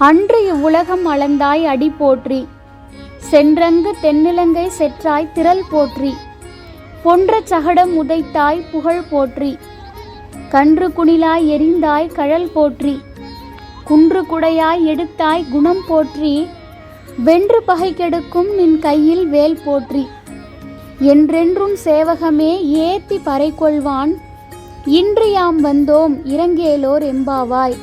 அன்று இவ்வுலகம் அளந்தாய் அடி போற்றி, சென்றங்கு தென்னிலங்கை செற்றாய் திரள் போற்றி, பொன்ற சகடம் உதைத்தாய் புகழ் போற்றி, கன்று குணிலாய் எரிந்தாய் கழல் போற்றி, குன்று குடையாய் எடுத்தாய் குணம் போற்றி, வென்று பகை கெடுக்கும் நின் கையில் வேல் போற்றி, என்றென்றும் சேவகமே ஏத்தி பறை கொள்வான், இன்று யாம் வந்தோம் இறங்கேலோர் எம்பாவாய்.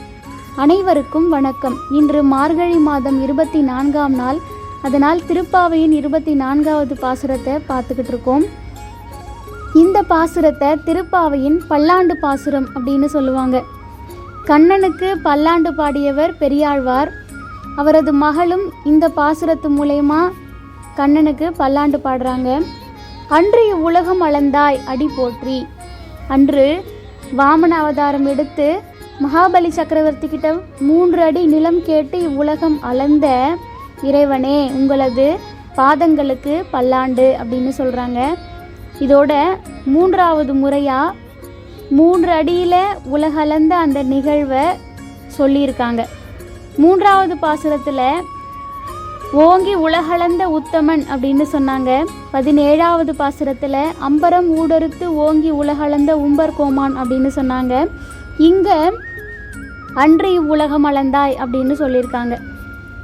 அனைவருக்கும் வணக்கம். இன்று மார்கழி மாதம் 24ஆம் நாள். அதனால் திருப்பாவையின் 24வது பாசுரத்தை பார்த்துக்கிட்டு இருக்கோம். இந்த பாசுரத்தை திருப்பாவையின் பல்லாண்டு பாசுரம் அப்படின்னு சொல்லுவாங்க. கண்ணனுக்கு பல்லாண்டு பாடியவர் பெரியாழ்வார். அவரது மகளும் இந்த பாசுரத்து மூலயமா கண்ணனுக்கு பல்லாண்டு பாடுறாங்க. அன்று இவ்வுலகம் அளந்தாய் அடி போற்றி. அன்று வாமன அவதாரம் எடுத்து மகாபலி சக்கரவர்த்தி கிட்ட 3 அடி நிலம் கேட்டு இவ்வுலகம் அளந்த இறைவனே உங்களது பாதங்களுக்கு பல்லாண்டு அப்படின்னு சொல்கிறாங்க. இதோட 3வது முறையாக 3 அடியில் உலகளந்த அந்த நிகழ்வை சொல்லியிருக்காங்க. 3வது பாசுரத்தில் ஓங்கி உலகளந்த உத்தமன் அப்படின்னு சொன்னாங்க. 17வது பாசுரத்தில் அம்பரம் ஊடறுத்து ஓங்கி உலகளந்த உம்பர் கோமான் அப்படின்னு சொன்னாங்க. இங்கே அன்று இவ்வுலகம் அளந்தாய் அப்படின்னு சொல்லியிருக்காங்க.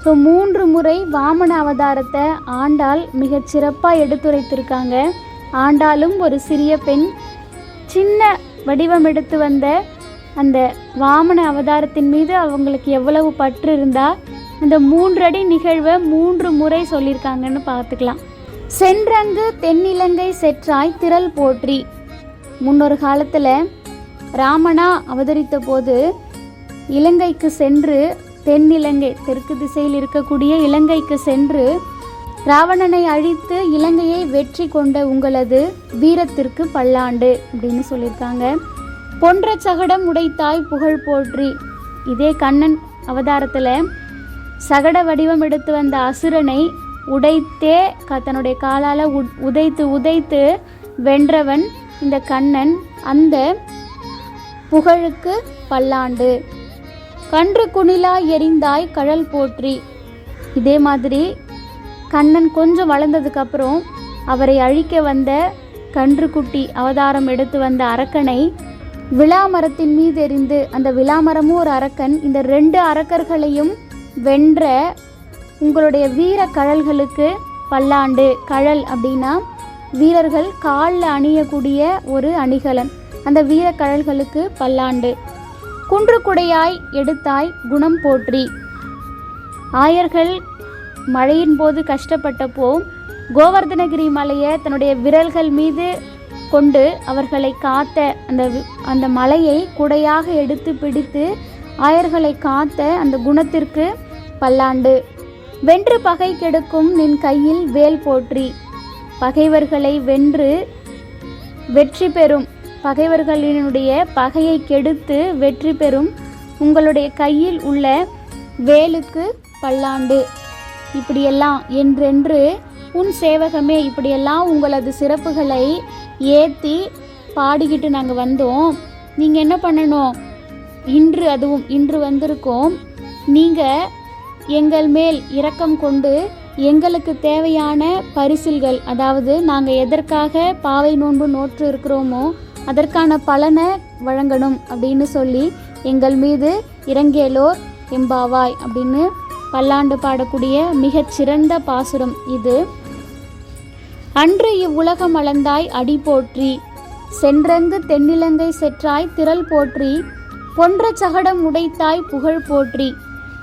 ஸோ 3 முறை வாமன அவதாரத்தை ஆண்டாள் மிகச் சிறப்பாக எடுத்துரைத்திருக்காங்க. ஆண்டாளும் ஒரு சிறிய பெண், சின்ன வடிவம் எடுத்து வந்த அந்த வாமன அவதாரத்தின் மீது அவங்களுக்கு எவ்வளவு பற்று இருந்தால் அந்த 3 அடி நிகழ்வை 3 முறை சொல்லியிருக்காங்கன்னு பார்த்துக்கலாம். சென்றங்கு தென்னிலங்கை செற்றாய் திரள் போற்றி. முன்னொரு காலத்தில் ராமனா அவதரித்த போது இலங்கைக்கு சென்று, தென்னிலங்கை தெற்கு திசையில் இருக்கக்கூடிய இலங்கைக்கு சென்று ராவணனை அழித்து இலங்கையை வெற்றி கொண்ட உங்களது வீரத்திற்கு பல்லாண்டு அப்படின்னு சொல்லியிருக்காங்க. பொன்ற சகடம் உடைத்தாய் புகழ் போற்றி. இதே கண்ணன் அவதாரத்தில் சகட வடிவம் எடுத்து வந்த அசுரனை உடைத்தே தன்னுடைய காலால் உதைத்து வென்றவன் இந்த கண்ணன். அந்த புகழுக்கு பல்லாண்டு. கன்று குணிலா எரிந்தாய் கழல் போற்றி. இதே மாதிரி கண்ணன் கொஞ்சம் வளர்ந்ததுக்கப்புறம் அவரை அழிக்க வந்த கன்றுக்குட்டி அவதாரம் எடுத்து வந்த அரக்கனை விளாமரத்தின் மீது எறிந்து, அந்த விளாமரமும் ஒரு அரக்கன், இந்த 2 அரக்கர்களையும் வென்ற உங்களுடைய வீர கழல்களுக்கு பல்லாண்டு. கழல் அப்படின்னா வீரர்கள் காலில் அணியக்கூடிய ஒரு அணிகலன். அந்த வீர கழல்களுக்கு பல்லாண்டு. குன்று குடையாய் எடுத்தாய் குணம் போற்றி. ஆயர்கள் மழையின் போது கஷ்டப்பட்டப்போ கோவர்தனகிரி மலையை தன்னுடைய விரல்கள் மீது கொண்டு அவர்களை காத்த அந்த மலையை குடையாக எடுத்து பிடித்து ஆயர்களை காத்த அந்த குணத்திற்கு பல்லாண்டு. வென்று பகை கெடுக்கும் நின் கையில் வேல் போற்றி. பகைவர்களை வென்று வெற்றி பெறும், பகைவர்களினுடைய பகையை கெடுத்து வெற்றி பெறும் உங்களுடைய கையில் உள்ள வேலுக்கு பல்லாண்டு. இப்படியெல்லாம் என்றென்று உன் சேவகமே, இப்படியெல்லாம் உங்களது சிறப்புகளை ஏற்றி பாடிக்கிட்டு நாங்கள் வந்தோம். நீங்கள் என்ன பண்ணணும்? இன்று வந்திருக்கோம். நீங்கள் எங்கள் மேல் இரக்கம் கொண்டு எங்களுக்கு தேவையான பரிசில்கள், அதாவது நாங்கள் எதற்காக பாவை நோன்பு நோற்று இருக்கிறோமோ அதற்கான பலனை வழங்கணும் அப்படின்னு சொல்லி எங்கள் மீது இறங்கேலோர் எம்பாவாய் அப்படின்னு பல்லாண்டு பாடக்கூடிய மிகச்சிறந்த பாசுரம் இது. அன்று இவ்வுலகம் அளந்தாய் அடி போற்றி, சென்றங்கு தென்னிலங்கை செற்றாய் திரள் போற்றி, பொன்ற சகடம் உடைத்தாய் புகழ் போற்றி,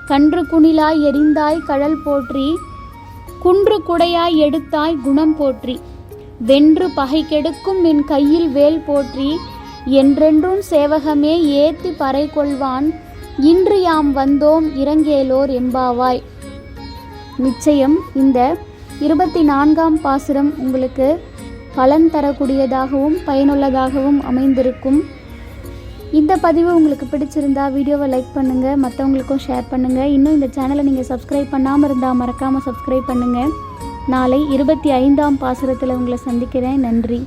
கன்று குணிலாய் எரிந்தாய் கழல் போற்றி, குன்று குடையாய் எடுத்தாய் குணம் போற்றி, வென்று பகை கெடுக்கும் என் கையில் வேல் போற்றி, என்றென்றும் சேவகமே ஏத்தி பறை கொள்வான், இன்று யாம் வந்தோம் இறங்கேலோர் எம்பாவாய். நிச்சயம் இந்த 24ஆம் பாசுரம் உங்களுக்கு பலன் தரக்கூடியதாகவும் பயனுள்ளதாகவும் அமைந்திருக்கும். இந்த பதிவு உங்களுக்கு பிடிச்சிருந்தா வீடியோவை லைக் பண்ணுங்கள், மற்றவங்களுக்கும் ஷேர் பண்ணுங்கள். இன்னும் இந்த சேனலை நீங்கள் சப்ஸ்கிரைப் பண்ணாமல் இருந்தால் மறக்காமல் சப்ஸ்கிரைப் பண்ணுங்கள். நாளை 25ஆம் பாசுரத்தில் உங்களை சந்திக்கிறேன். நன்றி.